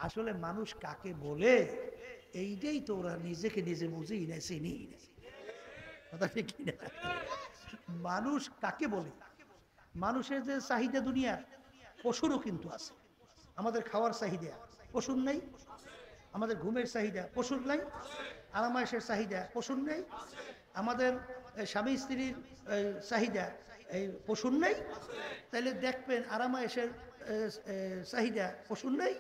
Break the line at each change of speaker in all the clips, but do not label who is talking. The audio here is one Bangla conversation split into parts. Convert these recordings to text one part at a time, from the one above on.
আসলে মানুষ কাকে বলে এইটাই তো ওরা নিজেকে নিজে বুঝেই না, চিনি না। কথা ঠিক কিনা? মানুষ কাকে বলে? মানুষের যে চাহিদা দুনিয়ার, পশুরও কিন্তু আছে। আমাদের খাওয়ার চাহিদা পশুর নেই, আমাদের ঘুমের চাহিদা পশুর নাই, আরামায়েশের চাহিদা পশুর নেই, আমাদের স্বামী স্ত্রীর চাহিদা এই পশুর নেই। তাইলে দেখবেন আরামায়েশের চাহিদা পশুর নেই।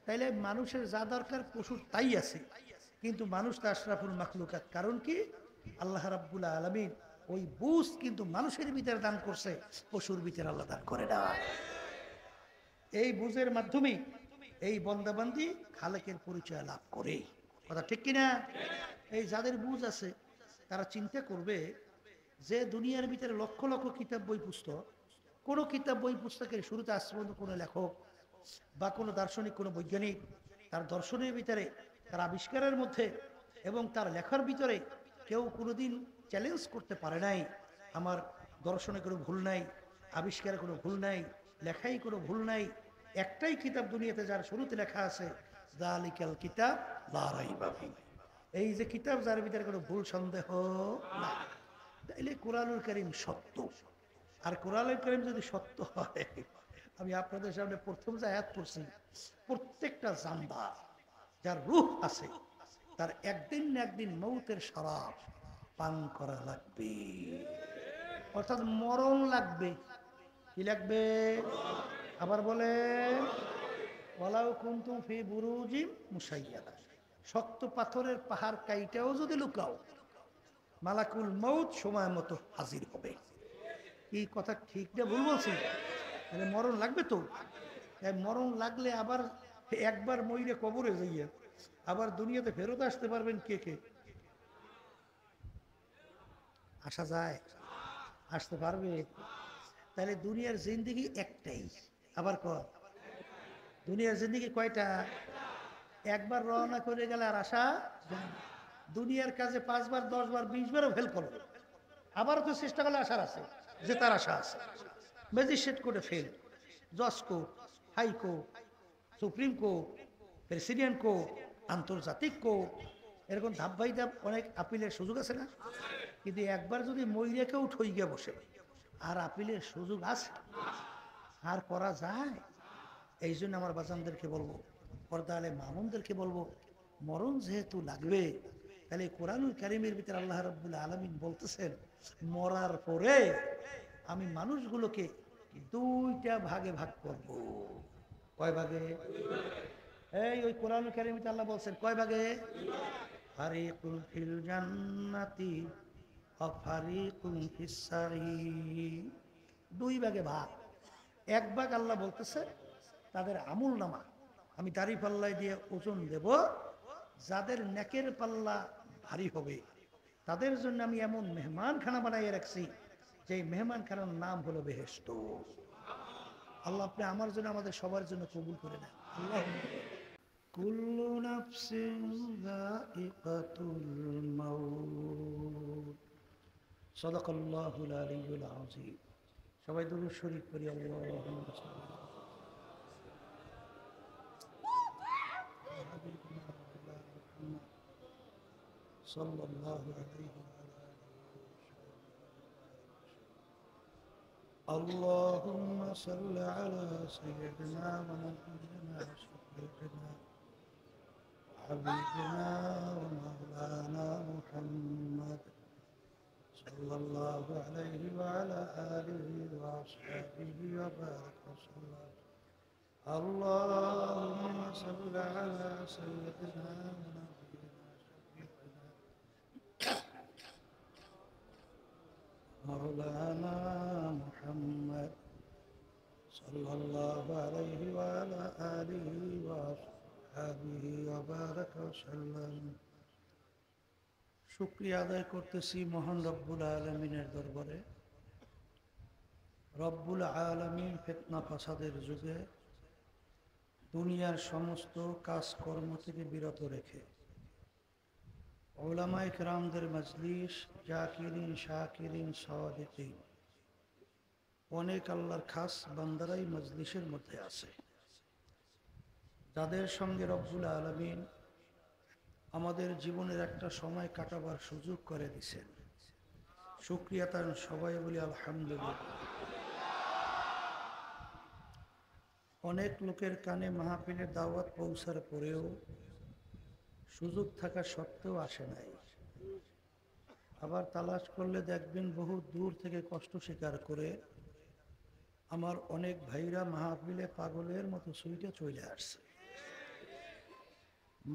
তাইলে মানুষের যা দরকার পশুর তাই আছে, কিন্তু মানুষ তো আশরাফুল মাখলুকাত। কারণ কি? আল্লাহ রাব্বুল আলামিন ওই বুঝ কিন্তু মানুষের ভিতরে দান করছে, পশুর ভিতরে আল্লাহ দান করে না। এই বুঝের মাধ্যমে এই বন্দাবান্দি খালেকের পরিচয় লাভ করে। কথা ঠিক কিনা? এই যাদের বুঝ আছে তারা চিন্তা করবে যে দুনিয়ার ভিতরে লক্ষ লক্ষ কিতাব বই পুস্তক, কোনো কিতাব বই পুস্তকের শুরুতে আজ পর্যন্ত কোনো লেখক বা কোনো দার্শনিক, কোনো বৈজ্ঞানিক তার দর্শনের ভিতরে, তার আবিষ্কারের মধ্যে এবং তার লেখার ভিতরে কেউ কোনোদিন চ্যালেঞ্জ করতে পারে নাই আমার দর্শনে কোনো ভুল নাই, আবিষ্কারে কোনো ভুল নাই, লেখাই কোনো ভুল নাই। একটাই কিতাব দুনিয়াতে যার শুরুতে লেখা আছে, যালিকাল কিতাব লা রাইবা ফীহ। এই যে কিতাব যার ভিতরে কোনো ভুল সন্দেহ না। তাইলে কোরআনুল কারীম সত্য। আর কোরআনুল কারীম যদি সত্য হয়, আমি আপনাদের সামনে প্রথম যে আয়াত পড়ছি, প্রত্যেকটা জান্দা যার রূহ আছে তার একদিন না একদিন মৌতের শরাব পান করা লাগবে, অর্থাৎ মরণ লাগবে। কি লাগবে? আবার বলে ওয়ালাউ কুনতুম ফি বুরুজিম মুশাইয়াদা, শক্ত পাথরের পাহাড় কাইটাও যদি লুকাও, মালাকুল মৌত সময় মতো হাজির হবে। এই কথা ঠিক না ভুল বলছি? তাহলে মরণ লাগবে তো। মরণ লাগলে আবার একবার মইরে কবরে যাইয়া আবার দুনিয়াতে ফেরত আসতে পারবেন কে কে? আসা যায়? আসতে পারবে? তাহলে দুনিয়ার জিন্দেগি একটাই। আবার কর, দুনিয়ার জিন্দেগি কয়টা? একবার রওনা করে গেলে আর আসা যায় না। দুনিয়ার কাজে 5 বার 10 বার 20 বারও ফেল করবে, আবারও তো চেষ্টা করলে আসার আছে, জেতার আশা আছে। ম্যাজিস্ট্রেট কোর্টে ফেল, জজ court, high court, supreme court, president court, আন্তর্জাতিক কোর্ট, এরকম ধাপ বাই ধাপ অনেক আপিলের সুযোগ আছে না? কিন্তু একবার যদি মইরেকেও ঠই গিয়ে বসে, আর আপিলের সুযোগ আছে? আর করা যায়? এই জন্য আমার বাজানদেরকে বলবো, পর্দা আলে মামুনদেরকে বলবো, মরণ যেহেতু লাগবে, তাহলে কোরআনুল কারীমের ভিতরে আল্লাহ রাব্বুল আলামিন বলতেছেন মরার পরে আমি মানুষগুলোকে দুইটা ভাগে ভাগ করব। কয় ভাগে? এই ওই কোরআনুল কারীমে আল্লাহ বলছেন কয় ভাগে? ফারিকুন ফিল জান্নাতি ওয়া ফারিকুন ফিস সাঈর। দুই ভাগে ভাগ। এক ভাগ আল্লাহ বলতেছে তাদের আমুল নামা আমি দাড়ি পাল্লায় দিয়ে ওজন দেব, যাদের নেকের পাল্লা ভারী হবে তাদের জন্য আমি এমন মেহমান খানা বানাইয়ে রাখছি যে মেহমান খানার নাম হলো বেহেশত। আল্লাহ আপনি আমার জন্য আমাদের সবার জন্য কবুল করে নেন। আল্লাহ কুল্লু নাফসিন যায়িকাতুল মাউত। সাদাকাল্লাহুল আলিয়্যুল আযীম। সবাই দুরূদ শরীফ পড়ি। আল্লাহুম্মা সাল্লি সাল্লাল্লাহু আলাইহি ওয়া اللهم صل على سيدنا ونبينا وشفيعنا وحبيبنا ومولانا محمد صلى الله عليه وعلى آله وأصحابه وبارك وسلم. اللهم صل على سيدنا ونبينا وشفيعنا مولانا محمد صلى الله عليه وعلى آله وصحبه وبارك وسلم. শুকরিয়া আদায় করতেছি মহান রব্বুল আলামিনের দরবারে। রব্বুল আলামিন ফিতনা ফাসাদের যুগে দুনিয়ার সমস্ত কাজকর্ম থেকে বিরত রেখে উলামায়ে কেরামদের মজলিস, জাকিরিন শাকিরিন সাদিকিন, অনেক আল্লাহর খাস বান্দারাই মজলিসের মধ্যে আছে। যাদের সঙ্গে রব্বুল আলামিন আমাদের জীবনের একটা সময় কাটাবার সুযোগ করে দিয়েছেন, শুকরিয়া তার সবাই বলি আলহামদুলিল্লাহ। অনেক লোকের কানে মাহফিলের দাওয়াত পৌঁছার পরেও সুযোগ থাকা সত্ত্বেও আসে নাই। আবার তালাশ করলে দেখবেন বহু দূর থেকে কষ্ট স্বীকার করে আমার অনেক ভাইরা মাহফিলে পাগলের মতো সুইটে চলে আসছে।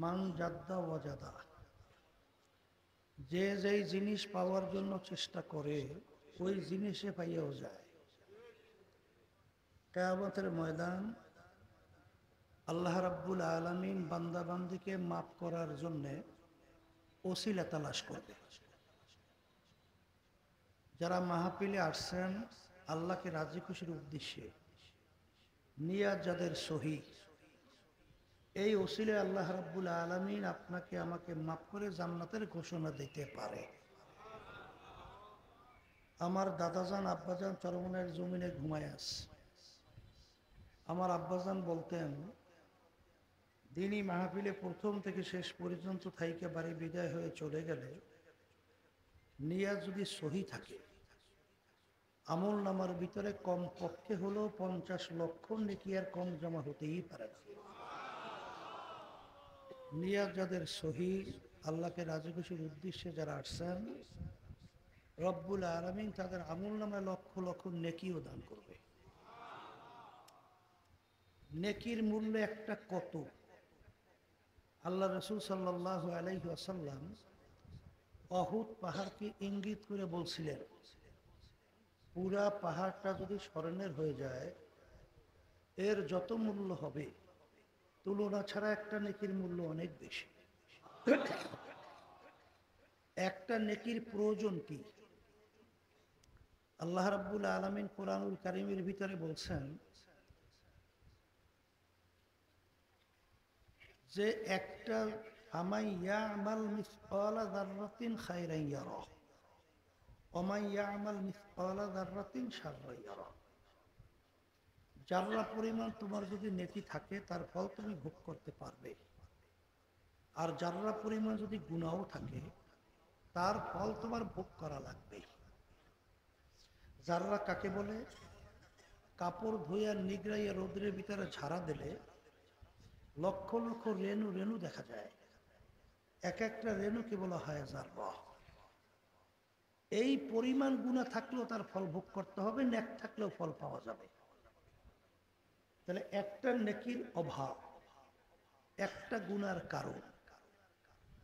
মান জাদ্দা ওয়াজাদা, যে যেই জিনিস পাওয়ার জন্য চেষ্টা করে ওই জিনিসে পাইয়াও যায়। কিয়ামতের ময়দান আল্লাহ রাব্বুল আলামিন বান্দা বান্দিকে মাফ করার জন্যে ওসিলা তালাশ করবে। যারা মাহফিলে আসছেন আল্লাহকে রাজি খুশির উদ্দেশ্যে, নিয়াত যাদের সহি, এই ওসিলে আল্লাহ রাব্বুল আলামিন আপনাকে আমাকে মাফ করে জান্নাতের ঘোষণা দিতে পারে। আমার দাদাজান আব্বাজান চরমনের জমিনে ঘুমায় আছে। আমার আব্বাজান বলতেন, দিনই মাহফিলে প্রথম থেকে শেষ পর্যন্ত থাইকে বাড়ি বিদায় হয়ে চলে গেলে নিয়াত যদি সহি থাকে, আমল নামার ভিতরে কম পক্ষে হলো 50 লক্ষ নেকি আর কম জমা হতেই পারে না। নিয়াত যাদের সহি, আল্লাহকে রাজি খুশির উদ্দেশ্যে যারা আসছেন, রব্বুল আলামিন তাদের আমল নামায় লক্ষ লক্ষ নেকিও দান করবে। নেকির মূল্য একটা কত, আল্লাহ রাসূল সাল্লাল্লাহু আলাইহি ওয়াসাল্লাম অহুদ পাহাড়কে ইঙ্গিত করে বলছিলেন, পুরা পাহাড়টা যদি স্মরণের হয়ে যায় এর যত মূল্য হবে তুলনা ছাড়া একটা নেকির মূল্য অনেক বেশি। একটা নেকির প্রয়োজন কি? আল্লাহ রাব্বুল আলামিন কোরআনুল কারীমের ভিতরে বলছেন যে একটা আমাই ইয়ামাল মিসকালা যাররাতিন খায়রান ইয়ারা ওয়া মান ইয়ামাল মিসকালা যাররাতিন শাররান ইয়ারা। যাররা পরিমাণ তোমার যদি নেকি থাকে তার ফল তুমি ভোগ করতে পারবে, আর যাররা পরিমাণ যদি গুনাহও থাকে তার ফল তোমার ভোগ করা লাগবে। যাররা কাকে বলে? কাপড় ধুইয়া নিগড়াইয়া রোদ্রের ভিতরে ঝাড়া দিলে লক্ষ লক্ষ রেণু রেণু দেখা যায়, এক একটা রেণুকে বলা হয় যাররা। এই পরিমাণ গুনাহ থাকলেও তার ফল ভোগ করতে হবে, নেক থাকলেও ফল পাওয়া যাবে। তাহলে একটা নেকির অভাব একটা গুনার কারণ,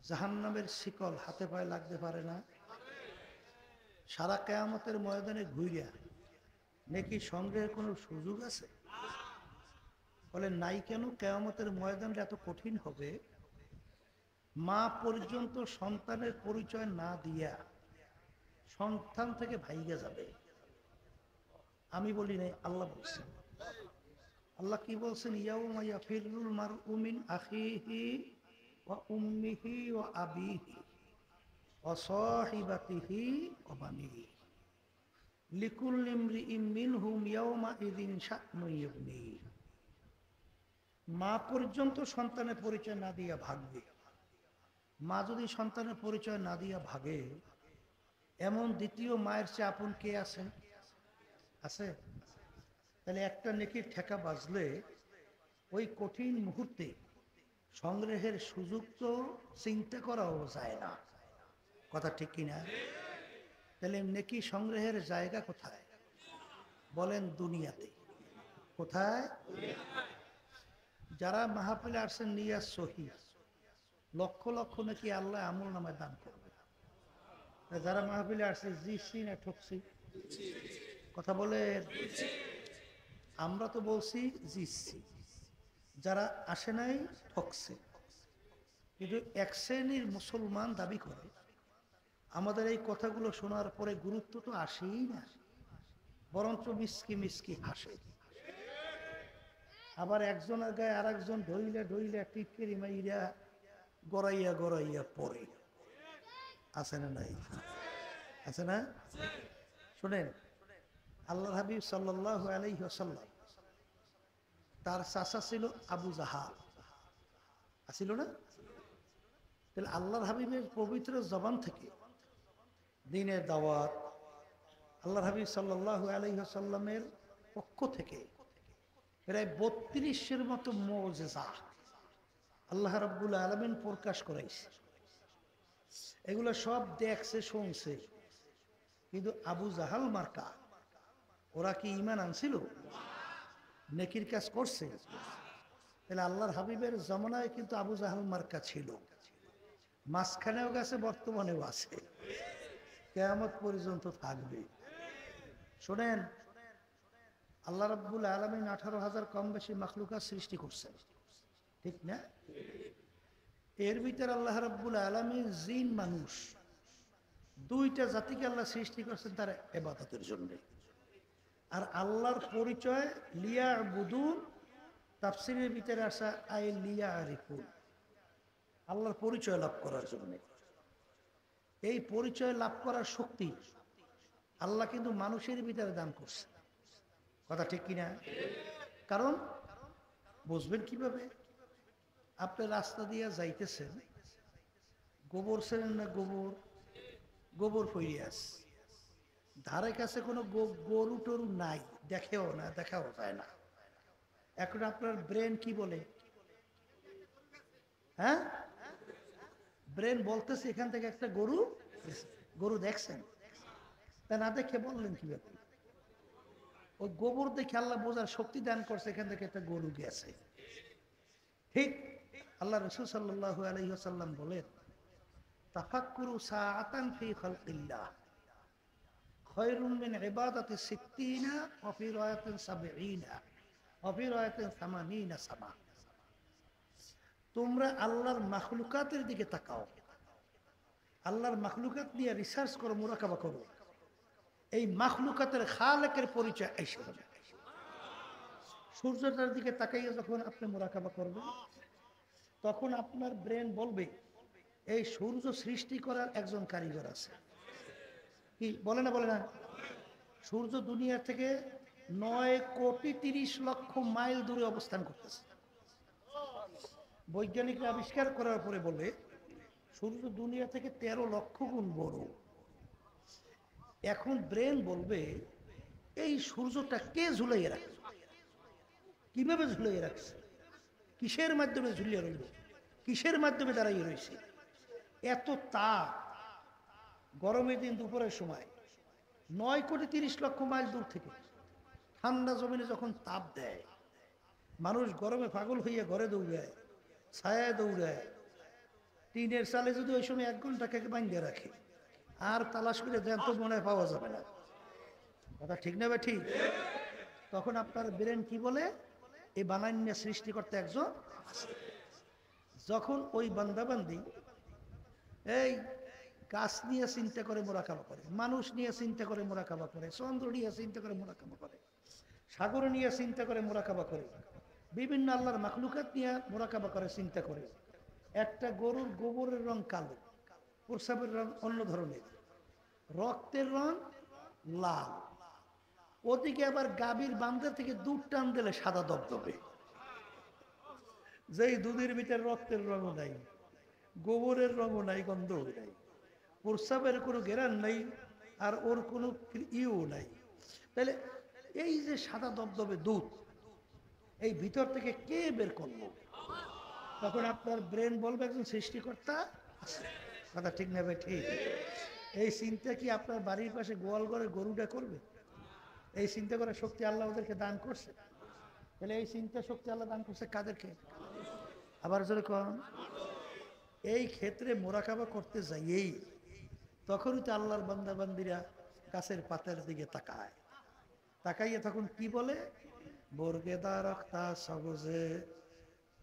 জাহান্নামের শিকল হাতে পায়ে লাগতে পারে না। সারা কিয়ামতের ময়দানে ঘুরিয়া নেকি সংগ্রহের কোনো সুযোগ আছে? বলে নাই। কেন? কিয়ামতের ময়দানটা এত কঠিন হবে, মা পর্যন্ত সন্তানের পরিচয় না দিয়া সন্তান থেকে ভাইগা যাবে। আমি বলি নাই, আল্লাহ বলছেন। আল্লাহ কি বলছেন? ইয়াউমা ইয়াফিরুল মারউ মিন আখিহি ওয়া উম্মিহি ওয়া আবিহি ওয়া সাহিবাতিহি ওয়া বানিহি লিকুল্লি ইমরিইম মিনহুম ইয়াউমা ইযিন শা'নুন ইউগনি। মা পর্যন্ত সন্তানের পরিচয় না দিয়া ভাগবে। মা যদি সন্তানের পরিচয় না দিয়া ভাগে, এমন দ্বিতীয় মায়ের চেয়ে আপন কে আছে? আছে? তাহলে একটা নেকির ঠেকা বাজলে ওই কঠিন মুহূর্তে সংগ্রহের সুযোগ তো চিন্তা করাও যায় না। কথা ঠিক কিনা? তাহলে নেকি সংগ্রহের জায়গা কোথায়? বলেন দুনিয়াতে। কোথায়? যারা মাহফিলে আসছেন নিয়াত সহি, লক্ষ লক্ষ নাকি আল্লাহ আমল নামায় দান করবে। যারা মাহফিলে আসছে জিতছি না ঠকছি? কথা বলে। আমরা তো বলছি জিতছি, যারা আসে নাই ঠকছে। কিন্তু এক শ্রেণীর মুসলমান দাবি করে আমাদের এই কথাগুলো শোনার পরে গুরুত্ব তো আসেই না, বরঞ্চ মিসকি মিসকি হাসে। আবার একজনের গায়ে আর একজন ঢইলে ঢইলে টিপকেরি মাইরা গড়াইয়া গড়াইয়া পড়ে। আছে না নাই? আছে না? শুনেন, আল্লাহ হাবিব সাল্লাল্লাহু আলাইহি ওয়াসাল্লাম, তার চাচা ছিল আবু জাহাল। ছিল না? তাহলে আল্লাহর হাবিবের পবিত্র জবান থেকে দ্বীনের দাওয়াত, আল্লাহর হাবিব সাল্লাল্লাহু আলাইহি ওয়াসাল্লামের পক্ষ থেকে প্রায় ৩২-এর মতো মুজিজা আল্লাহ রাব্বুল আলামিন প্রকাশ করাইছে। এগুলো সব দেখছে, শুনছে, কিন্তু আবু জাহাল মার্কা ওরা কি ঈমান আনছিল? নেকির কাজ করছে? তাহলে আল্লাহর হাবিবের জামানায় কিন্তু আবু জাহাল মার্কা ছিল, মাঝখানেও গেছে, বর্তমানেও আছে, কিয়ামত পর্যন্ত থাকবে। শোনেন, আল্লাহ রাব্বুল আলামিন 18,000 কম বেশি মাখলুকাত সৃষ্টি করছেন, ঠিক না? এর ভিতরে আল্লাহ রাব্বুল আলামিন জিন মানুষ দুইটা জাতিকে আল্লাহ সৃষ্টি করছেন তার ইবাদতের জন্য। আর আল্লাহর পরিচয় লিয়াবুদুন, তাফসীরের ভিতরে আসা আই লিয়ারিফুন, আল্লাহর পরিচয় লাভ করার জন্য। এই পরিচয় লাভ করার শক্তি আল্লাহ কিন্তু মানুষের ভিতরে দান করছে, কথা ঠিক কিনা? কারণ বুঝবেন কিভাবে? আপনি রাস্তা দিয়ে যাইতেছেন, গোবর ছেড়েন না, গোবর গোবর ফইরিয়াস, ধারে কাছে কোনো গরু টরু নাই, দেখেও না, দেখাও যায় না। এখন আপনার ব্রেন কি বলে? হ্যাঁ, ব্রেন বলতেছে এখান থেকে একটা গরু, গরু দেখছেন? তা না দেখে বললেন কিভাবে? ওই গোবর দেখে আল্লাহ বোঝার শক্তি দান করছে এখান থেকে একটা গরু গেছে। ঠিক আল্লাহ রাসূল সাল্লাল্লাহু আলাইহি ওয়াসাল্লাম বলেন, তাফাক্কুরু সাআতান ফি খালকিল্লাহ খায়রুম মিন ইবাদাতি 60 ওয়া ফি রায়াতিন 70 ওয়া ফি রায়াতিন 80 সামা। তোমরা আল্লাহর মাখলুকাতের দিকে তাকাও, আল্লাহর মাখলুকাত নিয়ে রিসার্চ করো, মুরাকাবা করো, এই মাখলুকাতের খালেকের পরিচয় এসে যাবে। সূর্যটার দিকে তাকাইয়ে যখন আপনি মুরাকাবা করবেন, তখন আপনার ব্রেন বলবে এই সূর্য সৃষ্টি করার একজন কারিগর আছে। কি বলে না? বলে না? সূর্য দুনিয়া থেকে 9,30,00,000 মাইল দূরে অবস্থান করতেছে। বৈজ্ঞানিকরা আবিষ্কার করার পরে বলে সূর্য দুনিয়া থেকে 13 লক্ষ গুণ বড়। এখন ব্রেন বলবে এই সূর্যটা কে ঝুলাইয়ে রাখছে, কিভাবে ঝুলাইয়ে রাখছে, কিসের মাধ্যমে ঝুলিয়ে রইল, কিসের মাধ্যমে দাঁড়াইয়ে রয়েছে? এত তাপ, গরমের দিন দুপুরের সময় 9,30,00,000 মাইল দূর থেকে ঠান্ডা জমিনে যখন তাপ দেয়, মানুষ গরমে পাগল হইয়া ঘরে দৌড়ায়, ছায়ায় দৌড়ায়। টিনের চালে যদি ওই সময় 1 ঘন্টা কেকে বাঁধিয়ে রাখে, আর তালাশ করে দেন তো মনে পাওয়া যাবে না, কথা ঠিক না? ঠিক। তখন আপনার ব্রেন কি বলে? এই বানান্য সৃষ্টি করতে একজন। যখন ওই বান্দাবান্দি এই গাছ নিয়ে চিন্তা করে মোরাকাবা করে, মানুষ নিয়ে চিন্তা করে মোরাকাবা করে, চন্দ্র নিয়ে চিন্তা করে মোরাকাবা করে, সাগর নিয়ে চিন্তা করে মোরাকাবা করে, বিভিন্ন আল্লাহর মাখলুকাত নিয়ে মোরাকাবা করে, চিন্তা করে, একটা গরুর গোবরের রং কালো, প্রস্রাবের রং অন্য ধরনের, রক্তের রং লাল, ওদিকে আবার গাভীর বান্ধা থেকে দুধ টান দিলে সাদা দবদবে, যেই দুধের ভিতরে রক্তের রঙও নাই, গোবরের রঙও নাই, গন্ধও নাই, প্রস্রাবের কোনো ঘেরান নাই, আর ওর কোনো ইও নাই। তাহলে এই যে সাদা দবদবে দুধ, এই ভিতর থেকে কে বের করলো? তখন আপনার ব্রেন বলবে একজন সৃষ্টিকর্তা আছে, কথা ঠিক না? ঠিক। এই চিন্তা কি আপনার বাড়ির পাশে গোয়াল ঘরে গরুটা করবে? এই চিন্তা করার শক্তি আল্লাহ ওদেরকে দান করছে। তাহলে এই চিন্তা শক্তি আল্লাহ দান করছে কাদেরকে? আবার জোরে কোন। এই ক্ষেত্রে মোরাকাবা করতে যাইয়েই তখনই তো আল্লাহর বান্দাবান্দিরা গাছের পাতার দিকে তাকায়, তাকাইয়ে তখন কি বলে? বর্গেদা রক্তা সবজে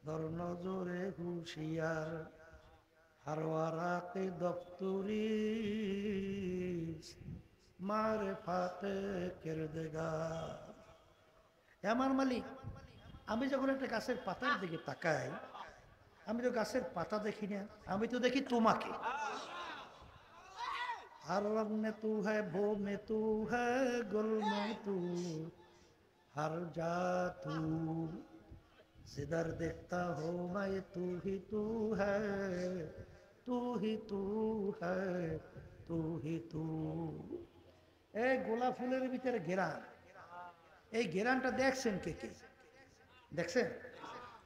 ধর নজরে হুশিয়ার হারওয়ারাতে দপ্তরি মারে ফাতে কেরদেগা। আমার মালিক, আমি যখন একটা গাছের পাতার দিকে তাকাই, আমি তো গাছের পাতা দেখি না, আমি তো দেখি তোমাকে। हर रंग में तू है, भो में तू है, गुल में तू, हर जा तू, जिधर देखता हो मैं तू ही तू है, तू ही तू है, तू ही तू। এই গোলাপ ফুলের ভিতরে ঘেরান, এই ঘেরানটা দেখছেন কে কে? দেখছেন?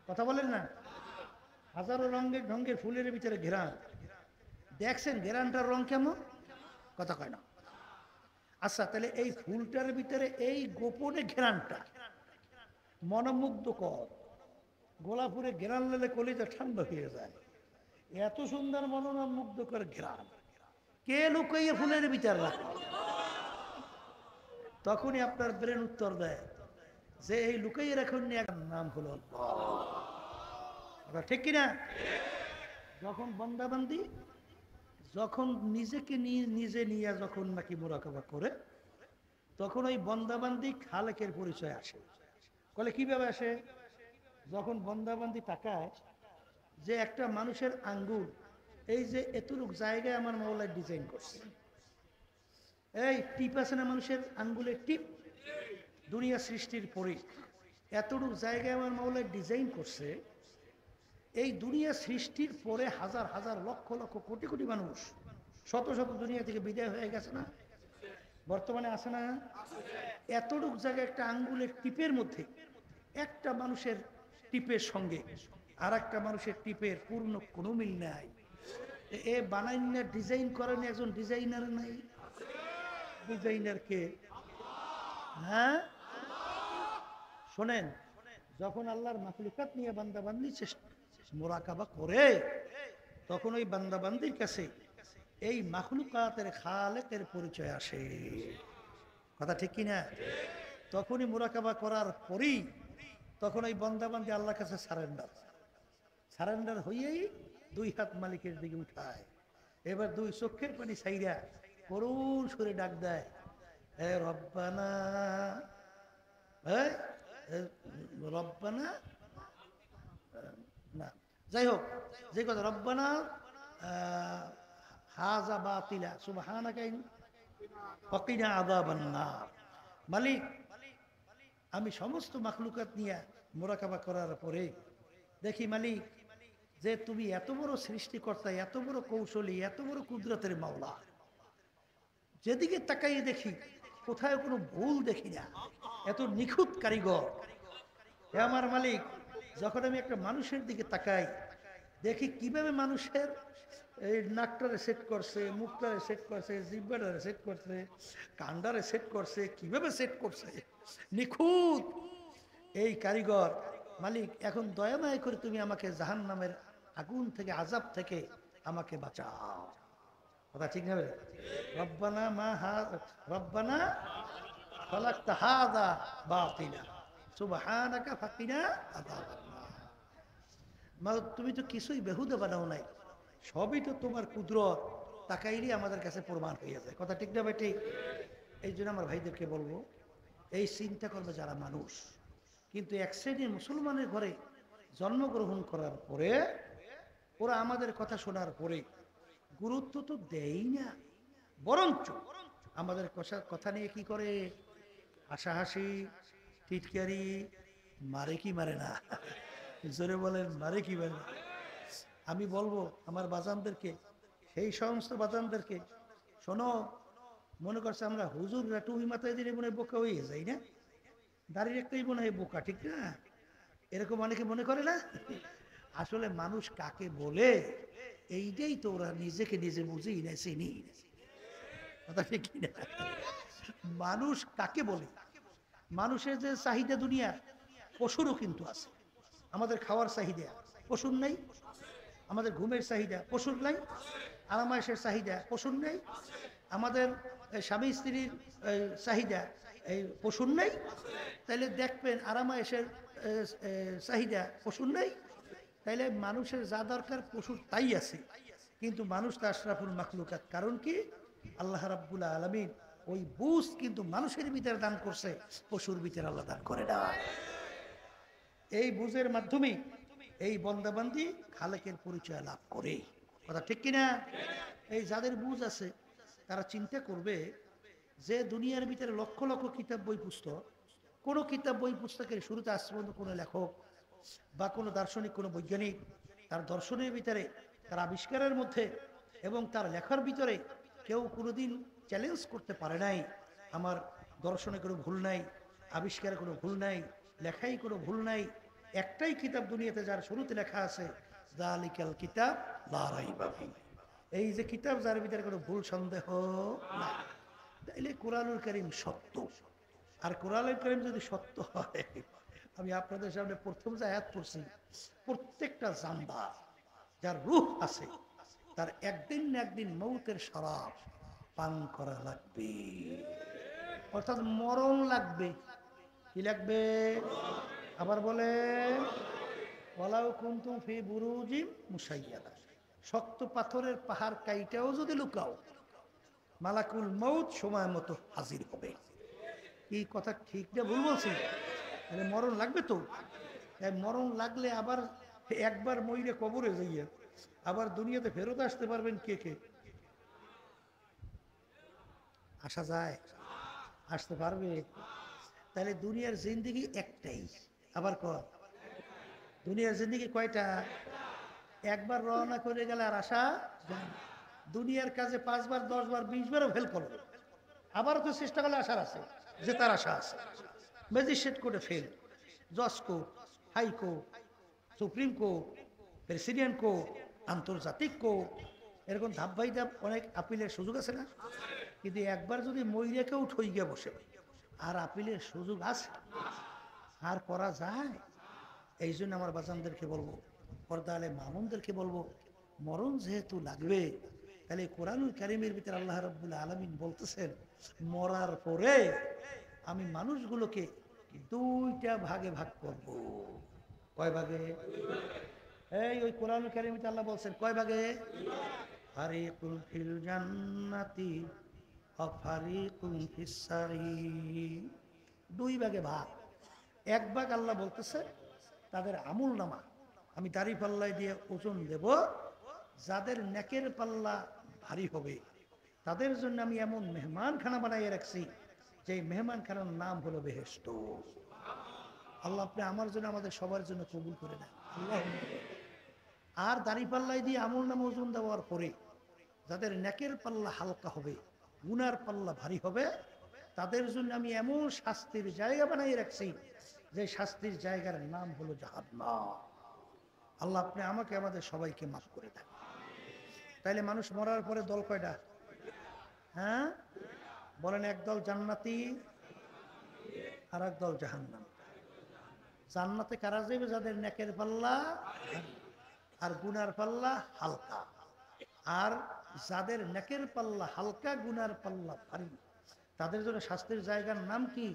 কথা বলেন না। হাজারো রঙের ঢঙ্গের ফুলের ভিতরে ঘেরান দেখছেন, ঘেরানটার রং কেমন? কথা কয় না। আচ্ছা, তাহলে এই ফুলটার ভিতরে এই গোপনে ঘেরানটা মনোমুগ্ধকর। গোলাপ ফুলে ঘেরান লেলে কলিজা ঠান্ডা হয়ে যায়, এত সুন্দর মনোমুগ্ধকর ঘেরান কে লুকাইয়ে ফুলের ভিতরে রাখে? তখনই আপনার ব্রেন উত্তর দেয় যে এই লুকাইয়ে রাখুন নাম হলো আল্লাহ। ঠিক কিনা? যখন বান্দাবান্দি যখন নিজেকে নিজে নিয়ে যখন নাকি মুরাকাবা করে, তখন ওই বান্দাবান্দি খালেকের পরিচয় আসে। বলে কিভাবে আসে? যখন বান্দাবান্দি তাকায় যে একটা মানুষের আঙ্গুল, এই যে এতটুক জায়গায় আমার মাওলায় ডিজাইন করছে, এই টিপ আছে না মানুষের আঙ্গুলের টিপ, দুনিয়া সৃষ্টির পরে এতটুক জায়গায় আমার মাওলায় ডিজাইন করছে। এই দুনিয়া সৃষ্টির পরে হাজার হাজার লক্ষ লক্ষ কোটি কোটি মানুষ শত শত দুনিয়া থেকে বিদায় হয়ে গেছে না, বর্তমানে আছে না? এতটুক জায়গায় একটা আঙ্গুলের টিপের মধ্যে একটা মানুষের টিপের সঙ্গে আর একটা মানুষের টিপের পূর্ণ কোনো মিল নাই। এ বানাইনা ডিজাইন করেন একজন ডিজাইনার নাই? ডিজাইনার কে? হ্যাঁ, শোনেন, যখন আল্লাহর মাখলুকাত নিয়ে বান্দাবান্দি মুরাকাবা করে, তখন ওই বান্দাবান্দির কাছে এই মাখলুকাতের খালেকের পরিচয় আসে। কথা ঠিক কিনা? তখনই মুরাকাবা করার পরেই তখন ওই বান্দাবান্দি আল্লাহর কাছে সারেন্ডার হয়েই দুই হাত মালিকের দিকে উঠায়। এবার দুই চোখের পানি ছাইরা করুণ সুরে ডাক দেয়, এ রব্বানা, রব্বানা না, যাই হোক, যে কথা, রব্বানা হাযা বাতিলা সুবহানাকা ওয়াকিনা আযাবান নার। মালিক, আমি সমস্ত মাখলুকাত নিয়ে মুরাকাবা করার পরে দেখি মালিক যে তুমি এত বড় সৃষ্টিকর্তা, এত বড় কৌশলী, এত বড় কুদরতের মাওলা, যেদিকে তাকাই দেখি কোথায় কোনো ভুল দেখি না, এত নিখুঁত কারিগর। হে আমার মালিক, যখন আমি একটা মানুষের দিকে তাকাই দেখি কিভাবে মানুষের এই নাকটারে সেট করছে, মুখটারে সেট করছে, জিহ্বাটারে সেট করছে, কান্ডারে সেট করছে, কিভাবে সেট করছে, নিখুঁত এই কারিগর। মালিক, এখন দয়াময় করে তুমি আমাকে জাহান্নামের আগুন থেকে, আযাব থেকে আমাকে বাঁচাও। কথা ঠিক না? রব্বানা মা রব্বানা খালাকতা হাযা বাতিলা সুবহানাকা ফাকিনা আযাবান নার। মালিক, তুমি তো কিছুই বেহুদা বানাও নাই, সবই তো তোমার কুদরত, তাকাইলেই আমাদের কাছে প্রমাণ হয়ে যায়। কথা ঠিক না ভাই? ঠিক। এই জন্য আমার ভাইদেরকে বলবো, এই চিন্তা করবে যারা মানুষ কিন্তু এক শ্রেণীর মুসলমানের ঘরে জন্মগ্রহণ করার পরে ওরা আমাদের কথা শোনার পরে গুরুত্ব তো দেই না, বরঞ্চ আমাদের কথা নিয়ে কি করে? হাসাহাসি, টিটকারি, মারে কি মারে না? জোরে বলেন, মারে কি মারে না? আমি বলবো আমার বাজানদেরকে, সেই সমস্ত বাজানদেরকে, শোনো, মনে করছে আমরা হুজুররা টুপি মাথায় দিলে মনে হয় বোকা হয়ে যাই না, দাঁড়িয়ে একটাই মনে হয় বোকা, ঠিক না? এরকম অনেকে মনে করে না? আসলে মানুষ কাকে বলে এইটাই তো ওরা নিজেকে নিজে বুঝেই না, চিনি না। কথা ঠিক না? মানুষ কাকে বলে? মানুষের যে চাহিদা দুনিয়া, পশুরও কিন্তু আছে। আমাদের খাওয়ার চাহিদা পশুর নাই, আমাদের ঘুমের চাহিদা পশুর নাই, আরামায়েশের চাহিদা পশুর নাই, আমাদের স্বামী স্ত্রীর চাহিদা এই পশুর নাই। তাইলে দেখবেন আরামায়েশের চাহিদা পশুর নাই। তাইলে মানুষের যা দরকার পশুর তাই আছে, কিন্তু মানুষ তো আশরাফুল মাখলুকাত। কারণ কি? আল্লাহ রাব্বুল আলামিন ওই বুঝ কিন্তু মানুষের ভিতরে দান করছে, পশুর ভিতরে আল্লাহ দান করে না। এই বুঝের মাধ্যমে এই বন্দাবান্দি খালেকের পরিচয় লাভ করে। কথা ঠিক কিনা? এই যাদের বুঝ আছে তারা চিন্তা করবে যে দুনিয়ার ভিতরে লক্ষ লক্ষ কিতাব বই পুস্তক, কোনো কিতাব বই পুস্তকের শুরুতে আজ পর্যন্ত কোনো লেখক বা কোনো দার্শনিক, কোনো বৈজ্ঞানিক তার দর্শনের ভিতরে, তার আবিষ্কারের মধ্যে এবং তার লেখার ভিতরে কেউ কোনোদিন চ্যালেঞ্জ করতে পারে নাই আমার দর্শনে কোনো ভুল নাই, আবিষ্কারে কোনো ভুল নাই, লেখাই কোনো ভুল নাই। একটাই কিতাব দুনিয়াতে যার শুরুতে লেখা আছে, যালিকাল কিতাব লা রাইবা ফীহ, এই যে কিতাব যার ভিতরে কোনো ভুল সন্দেহ না। তাইলে কোরআনুল কারীম সত্য। আর কোরআনুল কারীম যদি সত্য হয়, আমি আপনাদের সামনে প্রথম যে আয়াত পড়ছি, প্রত্যেকটা জান্দা যার রূহ আছে তার একদিন না একদিন মৌতের শরাব পান করা লাগবে, অর্থাৎ মরণ লাগবে। কি লাগবে? আবার বলে ওয়ালাউ কুনতুম ফি বুরুজিম মুশাইয়াদা, শক্ত পাথরের পাহাড় কাইটাও যদি লুকাও, মালাকুল মৌত সময় মতো হাজির হবে। এই কথা ঠিক না ভুল বলছি? তাহলে মরণ লাগবে তো। মরণ লাগলে আবার একবার মইরে কবরে যাইয়া আবার দুনিয়াতে ফেরত আসতে পারবেন কে কে? আসা যায়? আসতে পারবে? তাহলে দুনিয়ার জিন্দেগি একটাই। আবার দুনিয়ার জিন্দেগি কয়টা? একবার রওনা করে গেলে আর আসা যায় না। দুনিয়ার কাজে 5 বার 10 বার 20 বারও ফেল করো, আবারও তো চেষ্টা করলে আসার আছে, যে তার আশা আছে। ম্যাজিস্ট্রেট কোর্টে ফেল, জজ court, high court, supreme court, president court, আন্তর্জাতিক কোর্ট, এরকম ধাপ বাই ধাপ অনেক আপিলের সুযোগ আছে না? কিন্তু একবার যদি মইরেকেও ঠই গিয়ে বসে, আর আপিলের সুযোগ আছে? আর করা যায়? এই জন্য আমার বাজানদেরকে বলবো, পর্দালে মামুনদেরকে বলবো, মরণ যেহেতু লাগবে, তাহলে কোরআনুল কারীমের ভিতরে আল্লাহ রাব্বুল আলামিন বলতেছেন, মরার পরে আমি মানুষগুলোকে 2টা ভাগে ভাগ করব। কয় ভাগে? এই ওই কোরআনুল কারীমে আল্লাহ বলছেন কয় ভাগে? ফারিকুন ফিল জান্নাতি ওয়া ফারিকুন ফিস সাঈর, 2 ভাগে ভাগ। এক ভাগ আল্লাহ বলতেছে তাদের আমল নামা আমি দাড়ি পাল্লায় দিয়ে ওজন দেব, যাদের নেকের পাল্লা ভারী হবে তাদের জন্য আমি এমন মেহমানখানা বানাইয়ে রাখছি, যে মেহমানখানার নাম হলো বেহেশত। আল্লাহ আপনি আমার জন্য, আমাদের সবার জন্য কবুল করে নেন আল্লাহ। আর দাড়ি পাল্লায় দিয়ে আমল নামা ওজন দেওয়ার পরে যাদের নেকের পাল্লা হালকা হবে, গুনার পাল্লা ভারী হবে, তাদের জন্য আমি এমন শাস্তির জায়গা বানাইয়ে রাখছি, যে শাস্তির জায়গার নাম হলো জাহান্নাম। আল্লাহ আপনি আমাকে, আমাদের সবাইকে মাফ করে দেন। তাইলে মানুষ মরার পরে দল কয়টা? হ্যাঁ বলেন, একদল জান্নাতি আর একদল জাহান্নাম। জান্নাতে কারা যাবে? যাদের নেকের পাল্লা আর গুনার পাল্লা হালকা। আর যাদের নেকের পাল্লা হালকা, গুনার পাল্লা ভারী, তাদের জন্য শাস্তির জায়গার নাম কি?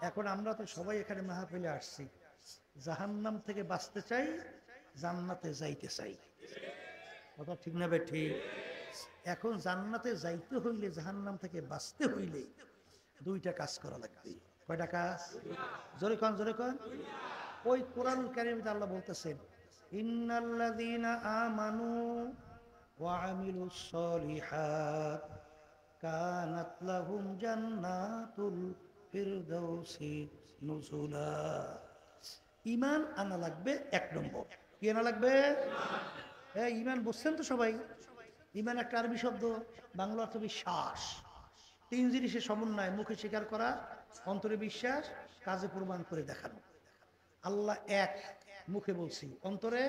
এখন আমরা তো সবাই এখানে মাহফিলে আসছি, জাহান্নাম থেকে বাঁচতে চাই, জান্নাতে যাইতে চাই। কথা ঠিক না বে ঠিক? এখন জান্নাতে যাইতে হইলে, জাহান্নাম থেকে বাঁচতে হইলে 2টা কাজ করা লাগবে। কয়টা কাজ? জোরে কোন, জোরে কোন। ওই কোরআনুল কারীমে আল্লাহ বলতেছেন, ইন্নাল্লাযীনা আমানু ওয়া আমিলুস সলিহাত কানাত লাহুম জান্নাতুল ফিরদাউসি নুজুলা। ঈমান আনা লাগবে 1 নম্বর। কি আনা লাগবে? হ্যাঁ, ঈমান বুঝছেন তো সবাই? ঈমান একটা আরবি শব্দ, বাংলা অর্থ বিশ্বাস। 3 জিনিসের সমন্বয়, মুখে স্বীকার করা, অন্তরে বিশ্বাস, কাজে প্রমাণ করে দেখানো। আল্লাহ এক, মুখে বলছি, অন্তরে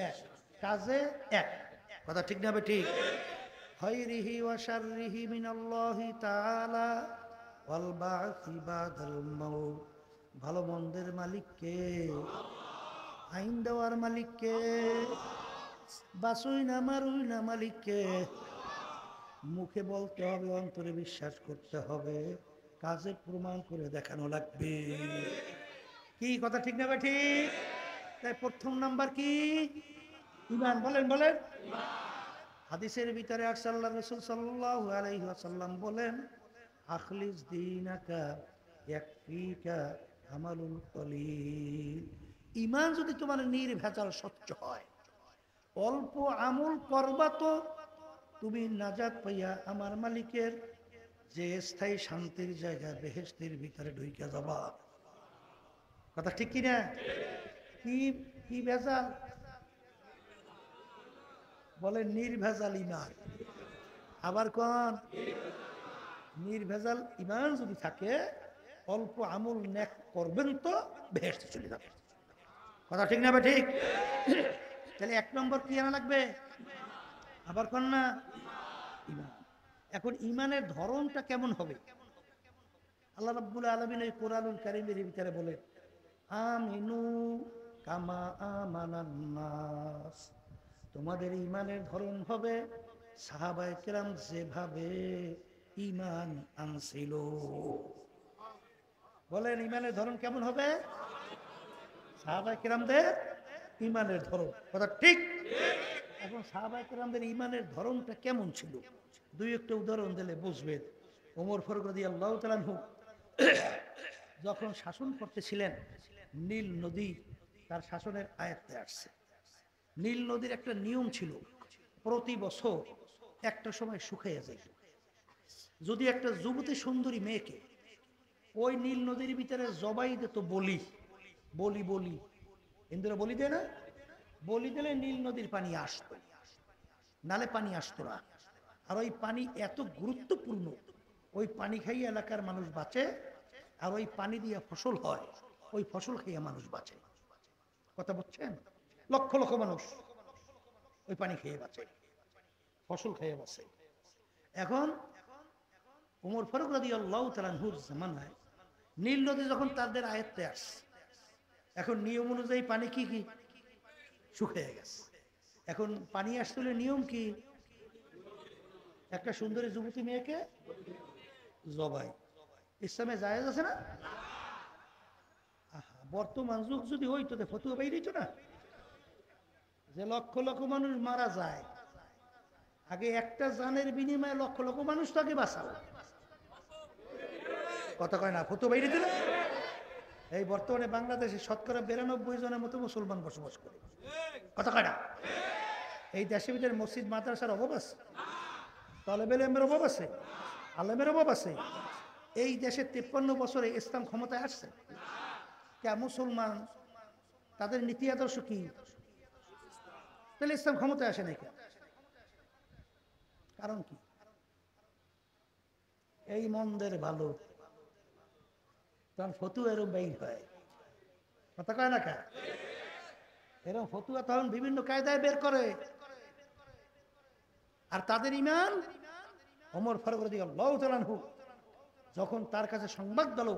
এক, কাজে এক। কথা ঠিক না? ঠিক। খায়রিহি ওয়া শাররিহি মিনাল্লাহি তাআলা ওয়াল বা'সি বাদাল মাউত, ভালো মন্দের মালিক কে? আইন দেওয়ার মালিক কে? বাসুই না মারুই না মালিক কে? মুখে বলতে হবে, অন্তরে বিশ্বাস করতে হবে, কাজে প্রমাণ করে দেখানো লাগবে। কি কথা ঠিক না? ঠিক। তাই প্রথম নাম্বার কি? ঈমান। বলেন, বলেন। হাদিসের ভিতরে আসছে, আল্লাহ রাসূল সাল্লাল্লাহু আলাইহি ওয়াসাল্লাম বলেন, আখলিস দীনাকা ইয়াকফিকা আমালুল কলিল। ঈমান যদি তোমার নির্ভেজাল স্বচ্ছ হয়, অল্প আমল করবা তো তুমি নাজাত পাইয়া আমার মালিকের যে স্থায়ী শান্তির জায়গা বেহেশতের ভিতরে ঢুইকা যাবা। কথা ঠিক কিনা? কি কি ভেজাল? বলে নির্ভেজাল ইমান। আবার কোন নির্ভেজাল ইমান যদি থাকে, অল্প আমল নেক করবেন তো বেহেশতে চলে যাবে। কথা ঠিক না? ঠিক। তাহলে 1 নম্বর কি আনা লাগবে? আবার কোন না ইমান। এখন ইমানের ধরনটা কেমন হবে? আল্লাহ রাব্বুল আলামিন এই কোরআনুল কারীমের ভিতরে বলেন, আমিনু কামা আমানান নাস। তোমাদের ইমানের ধরন হবে সাহাবায়ে কেরাম যেভাবে ইমান আনছিল। বলেন ইমানের ধরন কেমন হবে? সাহাবায়ে কেরামদের ইমানের ধরন। কথা ঠিক। এখন সাহাবায়ে কেরামদের ইমানের ধরনটা কেমন ছিল? দুই একটা উদাহরণ দিলে বুঝবেন। ওমর ফারুক রাদিয়াল্লাহু তাআলা আনহু যখন শাসন করতেছিলেন, নীল নদী তার শাসনের আয়ত্তে আসছে। নীল নদীর একটা নিয়ম ছিল, প্রতি বছর একটা সময় শুকিয়ে যায়। যদি একটা যুবতী সুন্দরী মেয়েকে ওই নীল নদীর ভিতরে জবাই দিত, বলি বলি বলি, হিন্দুরা বলি দেয় না? বলি দিলে নীল নদীর পানি আসতো, নালে পানি আসতো না। আর ওই পানি এত গুরুত্বপূর্ণ, ওই পানি খাইয়ে এলাকার মানুষ বাঁচে, আর ওই পানি দিয়ে ফসল হয়, ওই ফসল খাইয়ে মানুষ বাঁচে। কথা বলছেন? লক্ষ লক্ষ মানুষ ওই পানি খেয়ে বাঁচে, ফসল খেয়ে বাঁচে। এখন ওমর ফারুক রাদিয়াল্লাহু তাআলা আনহুর জামানায় নীল নদী যখন তাদের আয়ত্তে আসে, এখন নিয়ম অনুযায়ী পানি কি কি শুকিয়ে গেছে। এখন পানি আসছিল, নিয়ম কি? একটা সুন্দরী যুবতী মেয়েকে জবাই। ইসলামে জায়েজ আছে না? বর্তমান যুগ যদি হইতো ফতুয়া বাইরে হইতো না, যে লক্ষ লক্ষ মানুষ মারা যায়, আগে একটা জানের বিনিময়ে লক্ষ লক্ষ মানুষ তো আগে বাঁচাও। কথা কয় না? ফতুয়া বাইরে হইতো না? এই বর্তমানে বাংলাদেশে শতকরা 92 জনের মতো মুসলমান বসবাস করে। কথা কয় না? এই দেশের ভিতরে মসজিদ মাদ্রাসার অভাব আছে, তালেবে ইলমের অভাব আছে, আলেমের অভাব আছে। এই দেশে 53 বছরে ইসলাম ক্ষমতায় আসছে। কে মুসলমান, তাদের নীতি আদর্শ কি? তাহলে ইসলাম ক্ষমতায় আসে নাই কেন? কারণ কি? এই মন্দের ভালো, তখন ফতুয়া এরম বের হয়। কথা কয় না কা? এরকম ফতুয়া তখন বিভিন্ন কায়দায় বের করে। আর তাদের ইমান, ওমর ফারুক রাদিয়াল্লাহু তাআলা আনহু যখন তার কাছে সংবাদ দিল